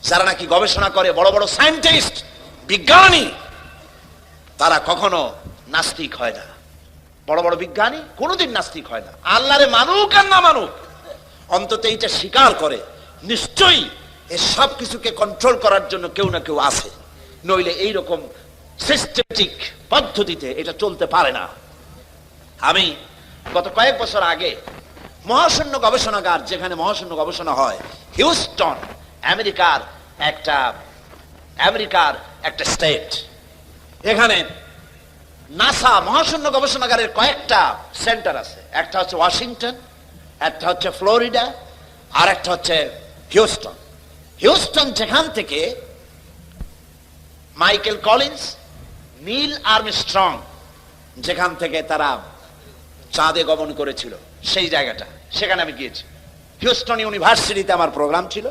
যারা নাকি গবেষণা করে, বড় বড় সায়েন্টিস্ট, বিজ্ঞানী, তারা কখনো নাস্তিক হয় না। বড় বড় বিজ্ঞানী কোনোদিন নাস্তিক হয় না। আল্লাহরে মানুক আর না মানুক, অন্তত এইটা স্বীকার করে নিশ্চয়ই এই সব কিছুকে কন্ট্রোল করার জন্য কেউ না কেউ আছে, নইলে এইরকম সিস্টেমেটিক পদ্ধতিতে এটা চলতে পারে না। আমি গত কয়েক বছর আগে মহাশূন্য গবেষণাগার, যেখানে মহাশূন্য গবেষণা হয়, হিউস্টন, আমেরিকার একটা স্টেট, এখানে নাসা মহাশূন্য গবেষণাগারের কয়েকটা সেন্টার আছে। একটা হচ্ছে ওয়াশিংটন, একটা হচ্ছে ফ্লোরিডা, আর একটা হচ্ছে হিউস্টন। হিউস্টন যেখান থেকে মাইকেল কলিন্স, নীল আর্মস্ট্রং যেখান থেকে তারা চাঁদে গমন করেছিল, সেই জায়গাটা, সেখানে আমি গিয়েছি। হিউস্টন ইউনিভার্সিটিতে আমার প্রোগ্রাম ছিল।